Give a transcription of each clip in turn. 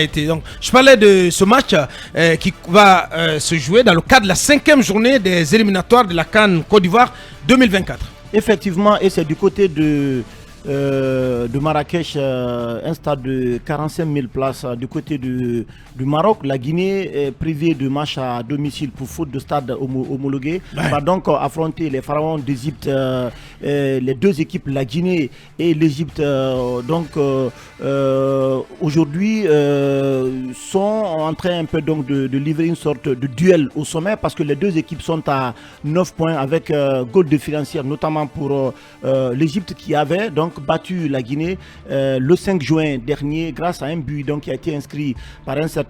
Donc, je parlais de ce match qui va se jouer dans le cadre de la 5e journée des éliminatoires de la CAN Côte d'Ivoire 2024. Effectivement, et c'est du côté de Marrakech, un stade de 45 000 places du côté du Maroc. La Guinée est privée de match à domicile pour faute de stade homologué. Va donc affronter les pharaons d'Égypte, les deux équipes, la Guinée et l'Égypte. Aujourd'hui sont en train un peu donc de livrer une sorte de duel au sommet parce que les deux équipes sont à 9 points avec goal différentiel, notamment pour l'Égypte qui avait donc battu la Guinée le 5 juin dernier grâce à un but donc, qui a été inscrit par un certain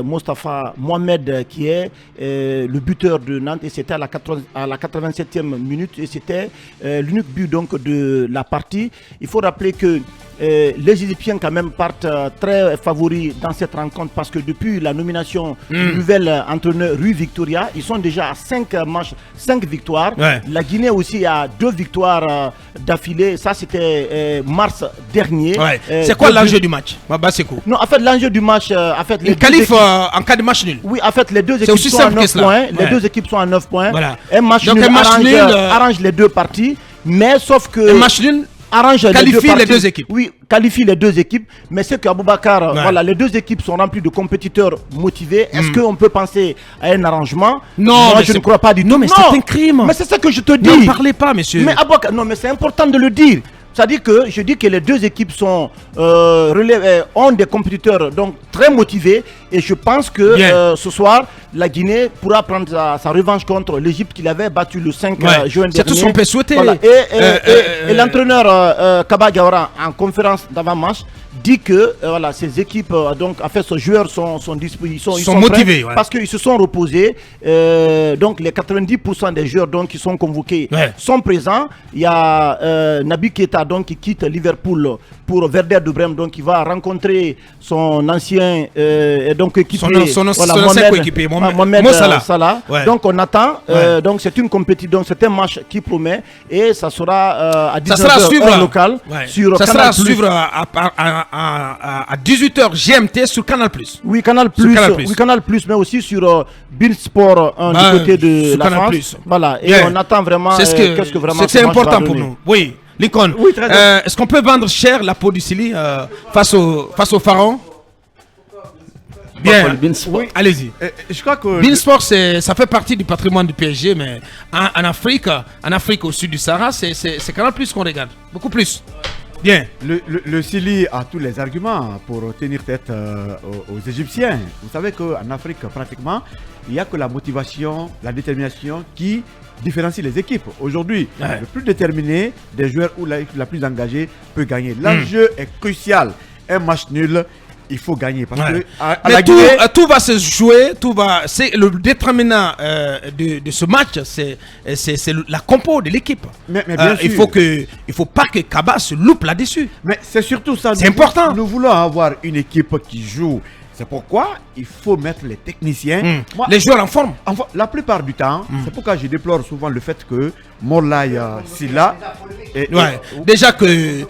Mostafa Mohamed qui est le buteur de Nantes, et c'était à la 87e minute et c'était l'unique but donc de la partie. Il faut rappeler que les Égyptiens quand même partent très favoris dans cette rencontre parce que depuis la nomination du nouvel entraîneur Rui Victoria, ils sont déjà à 5 matchs, 5 victoires. La Guinée aussi a 2 victoires d'affilée. Ça c'était mars dernier. C'est quoi l'enjeu du match, Baba Sekou? Non, en fait l'enjeu du match, en fait les qualifs en cas de match nul. Oui, en fait les deux équipes sont à 9 points. Les deux équipes sont à 9 points. Voilà. Un match nul arrange les deux parties, mais sauf que un match nul qualifie les deux équipes. Oui, qualifie les deux équipes. Mais c'est qu'Aboubacar, voilà, les deux équipes sont remplies de compétiteurs motivés. Est-ce qu'on peut penser à un arrangement? Non, moi je ne crois pas du tout. Non, mais c'est un crime. Mais c'est ça que je te dis. Ne parlez pas, monsieur. Mais Aboubacar, non, mais c'est important de le dire. C'est-à-dire que je dis que les deux équipes sont ont des compétiteurs donc très motivés et je pense que ce soir la Guinée pourra prendre sa revanche contre l'Égypte qu'il avait battu le 5 juin dernier. C'est tout ce qu'on peut souhaiter. Voilà. Et l'entraîneur Kaba Diawara en conférence d'avant-match dit que voilà, ces équipes donc en fait ces joueurs sont ils sont motivés parce qu'ils se sont reposés. Donc les 90% des joueurs donc qui sont convoqués sont présents. Il y a Naby Keita donc qui quitte Liverpool pour Werder de Brême, donc il va rencontrer son ancien donc équipier, son ancien coéquipier Mohamed Salah. Donc on attend donc c'est une compétition, donc c'est un match qui promet et ça sera à 19h local sur ça Canal+. Sera à suivre à 18h GMT sur Canal+. Oui, Canal+, oui, Canal+, mais aussi sur Beansport du côté de la France. Voilà, et on attend vraiment qu'est-ce que vraiment c'est important pour nous. Oui. Lincoln, est-ce qu'on peut vendre cher la peau du Sili face au pharaon? Bien, allez-y. Je crois que Beansport, ça fait partie du patrimoine du PSG, mais en Afrique au sud du Sahara, c'est Canal+ qu'on regarde, beaucoup plus. Bien. Le Sili a tous les arguments pour tenir tête aux Égyptiens. Vous savez qu'en Afrique, pratiquement, il n'y a que la motivation, la détermination qui différencie les équipes. Aujourd'hui, le plus déterminé des joueurs ou la plus engagée peut gagner. L'enjeu est crucial. Un match nul, il faut gagner. Parce que tout va se jouer, c'est le déterminant de ce match, c'est la compo de l'équipe. Mais bien sûr. Il faut pas que Kaba se loupe là-dessus. Mais c'est surtout ça. C'est important. Nous voulons avoir une équipe qui joue. C'est pourquoi il faut mettre les techniciens, les joueurs en forme. La plupart du temps, c'est pourquoi je déplore souvent le fait que Morlaye Sylla... Déjà que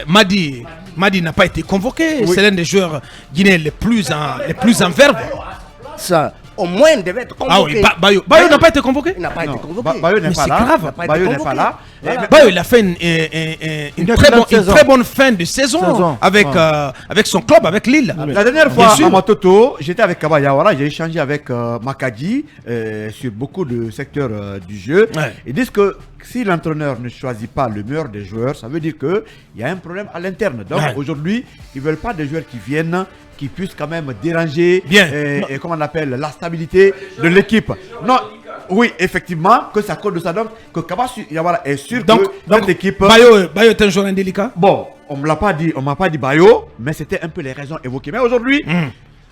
Madi n'a pas été convoqué. C'est l'un des joueurs guinéens les plus en verve. Ça, au moins, il devait être convoqué. Bayo n'a pas été convoqué. Il n'a pas été convoqué. Bayo n'est pas là. Bayo n'est pas là. Bayo, il a fait une très bonne fin de saison avec son club, avec Lille. La dernière fois à Matoto, j'étais avec Kaba Diawara, j'ai échangé avec Makadi sur beaucoup de secteurs du jeu. Ils disent que si l'entraîneur ne choisit pas le meilleur des joueurs, ça veut dire qu'il y a un problème à l'interne. Donc aujourd'hui, ils ne veulent pas des joueurs qui viennent, qui puissent quand même déranger et comment on appelle la stabilité de l'équipe. Non, oui, effectivement, que ça cause de ça. Donc, que Kaba est sûr que cette équipe. Bayo est un joueur indélicat. Bon, on ne m'a pas dit Bayo, mais c'était un peu les raisons évoquées. Mais aujourd'hui,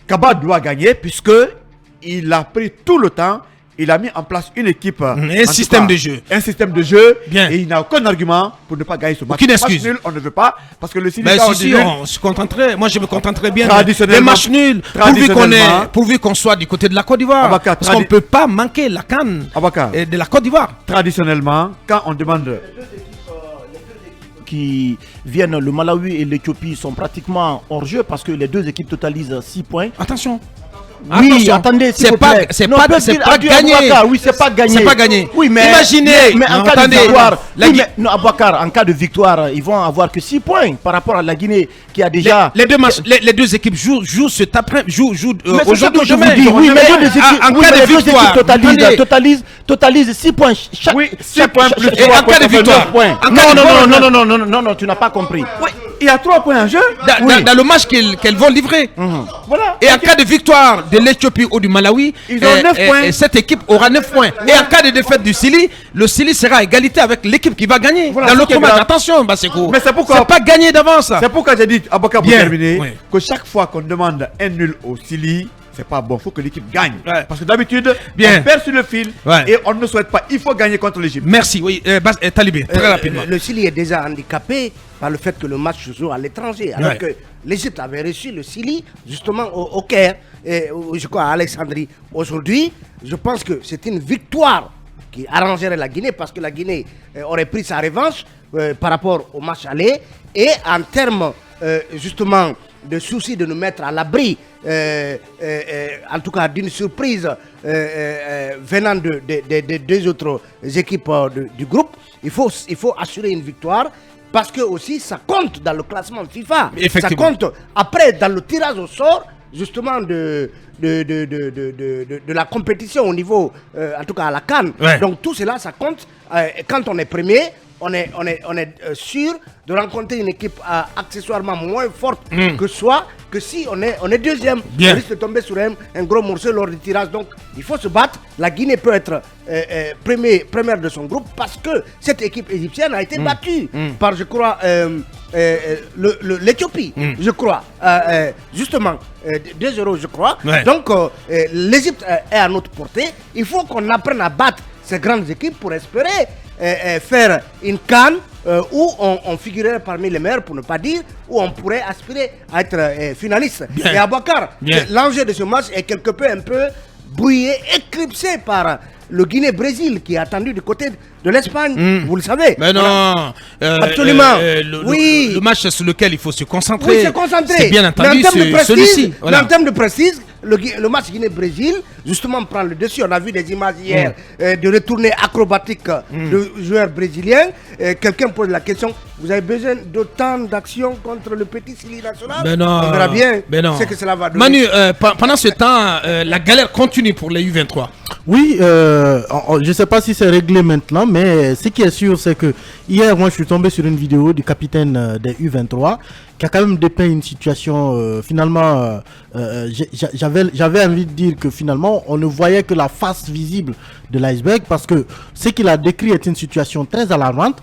Kaba doit gagner puisque il a pris tout le temps. Il a mis en place une équipe, un système de jeu. Un système de jeu. Et il n'a aucun argument pour ne pas gagner ce match. Aucune excuse. Match nul, on ne veut pas. Parce que le Sili, on se contenterait. Moi, je me contenterais bien des matchs nuls. Pourvu qu'on soit du côté de la Côte d'Ivoire. Parce qu'on ne peut pas manquer la CAN de la Côte d'Ivoire. Traditionnellement, quand on demande qui viennent, le Malawi et l'Éthiopie, sont pratiquement hors jeu parce que les deux équipes totalisent 6 points. Attention. Oui, attention. attendez, c'est pas gagné. Oui, c'est pas gagné. C'est pas gagné. Oui, mais imaginez. Mais en cas de victoire, Abouakar, en cas de victoire, ils vont avoir que 6 points par rapport à la Guinée qui a déjà. Les deux matchs, les deux équipes jouent cet après-midi, jouent aujourd'hui. Je vous dis, oui, mais les deux équipes totalisent 6 points. Oui, 6 points plus 3 en cas de victoire. Non, tu n'as pas compris. Il y a 3 points en jeu dans le match qu'elles vont livrer. Voilà. Et en cas de victoire de l'Éthiopie ou du Malawi, ils ont 9 points. Et cette équipe aura 9 points. Et en cas de défaite du Sili, le Sili sera à égalité avec l'équipe qui va gagner. Dans l'autre match, attention, Basekou. Mais c'est pourquoi. C'est pas gagné d'avance. C'est pourquoi j'ai dit, Abouakar, pour terminer, que chaque fois qu'on demande un nul au Sili, c'est pas bon, il faut que l'équipe gagne. Parce que d'habitude, on perd sur le fil et on ne souhaite pas. Il faut gagner contre l'Égypte. Merci, oui. Talibé, très rapidement. Le Sili est déjà handicapé par le fait que le match se joue à l'étranger. Alors que l'Égypte avait reçu le Sili justement au Caire, et je crois à Alexandrie. Aujourd'hui, je pense que c'est une victoire qui arrangerait la Guinée parce que la Guinée aurait pris sa revanche par rapport au match aller. Et en termes justement de souci de nous mettre à l'abri, en tout cas d'une surprise venant des deux autres équipes du groupe, il faut assurer une victoire. Parce que aussi ça compte dans le classement FIFA. Ça compte après dans le tirage au sort justement de la compétition au niveau, en tout cas à la CAN. Donc tout cela, ça compte. Quand on est premier, on est sûr de rencontrer une équipe accessoirement moins forte que soi, que si on est deuxième. On risque de tomber sur un gros morceau lors du tirage. Donc il faut se battre. La Guinée peut être première de son groupe parce que cette équipe égyptienne a été battue par, je crois, l'Éthiopie, je crois. Justement, 2-0, je crois. Donc l'Égypte est à notre portée. Il faut qu'on apprenne à battre ces grandes équipes pour espérer faire une CAN où on figurerait parmi les meilleurs, pour ne pas dire, où on pourrait aspirer à être finaliste. Et Abouakar, l'enjeu de ce match est quelque peu un peu brouillé, éclipsé par le Guinée-Brésil qui est attendu du côté de l'Espagne, vous le savez. Mais non, absolument. Le match sur lequel il faut se concentrer. Oui, se concentrer. C'est bien entendu celui-ci. Mais en termes de prestige, le match Guinée-Brésil, justement, prend le dessus. On a vu des images hier de retournées acrobatiques de joueurs brésiliens. Quelqu'un pose la question, vous avez besoin d'autant d'actions contre le petit Sili national? Ben non. On verra bien ce que cela va donner. Manu, pendant ce temps, la galère continue pour les U23. Oui, je ne sais pas si c'est réglé maintenant, mais ce qui est sûr, c'est que hier, moi, je suis tombé sur une vidéo du capitaine des U23 qui a quand même dépeint une situation, finalement, j'avais envie de dire que finalement, on ne voyait que la face visible de l'iceberg parce que ce qu'il a décrit est une situation très alarmante.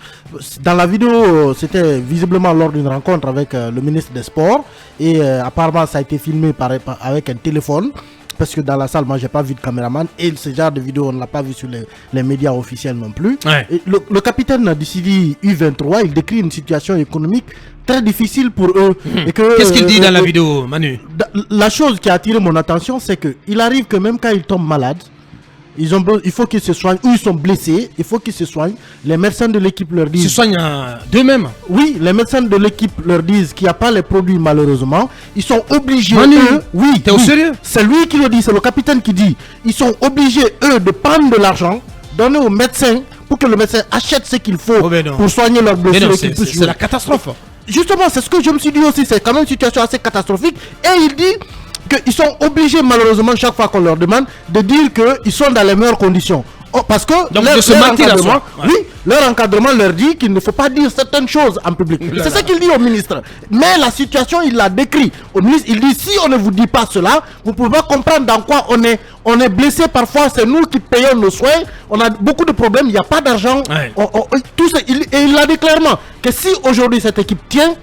Dans la vidéo, c'était visiblement lors d'une rencontre avec le ministre des Sports et apparemment, ça a été filmé avec un téléphone. Parce que dans la salle, moi, j'ai pas vu de caméraman. Et ce genre de vidéo, on ne l'a pas vu sur les médias officiels non plus. Et le capitaine du Sili U23, il décrit une situation économique très difficile pour eux. Qu'est-ce qu'il dit dans la vidéo, Manu? La chose qui a attiré mon attention, c'est qu'il arrive que même quand ils tombent malades, il faut qu'ils se soignent, ou ils sont blessés, il faut qu'ils se soignent. Les médecins de l'équipe leur disent... Ils se soignent d'eux-mêmes? Oui, les médecins de l'équipe leur disent qu'il n'y a pas les produits malheureusement. Ils sont obligés, Manu, oui, t'es au sérieux? C'est lui qui le dit, c'est le capitaine qui dit. Ils sont obligés, eux, de prendre de l'argent, donner au médecin, pour que le médecin achète ce qu'il faut pour soigner leurs blessures. C'est la catastrophe. Justement, c'est ce que je me suis dit aussi, c'est quand même une situation assez catastrophique. Et il dit... qu'ils sont obligés malheureusement chaque fois qu'on leur demande de dire qu'ils sont dans les meilleures conditions. Parce que leur encadrement leur dit qu'il ne faut pas dire certaines choses en public. C'est ce qu'il dit au ministre. Mais la situation, il l'a décrit. Au ministre, il dit si on ne vous dit pas cela, vous ne pouvez pas comprendre dans quoi on est blessé parfois. C'est nous qui payons nos soins. On a beaucoup de problèmes, il n'y a pas d'argent. Et il l'a dit clairement que si aujourd'hui cette équipe tient,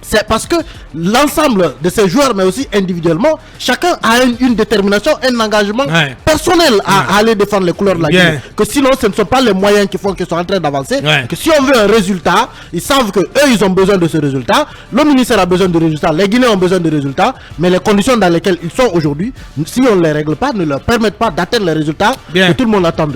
c'est parce que l'ensemble de ces joueurs, mais aussi individuellement, chacun a une détermination, un engagement personnel à aller défendre les couleurs de la Guinée. Que sinon, ce ne sont pas les moyens qui font qu'ils sont en train d'avancer. Que si on veut un résultat, ils savent qu'eux, ils ont besoin de ce résultat. Le ministère a besoin de résultats. Les Guinéens ont besoin de résultats. Mais les conditions dans lesquelles ils sont aujourd'hui, si on ne les règle pas, ne leur permettent pas d'atteindre les résultats que tout le monde attend.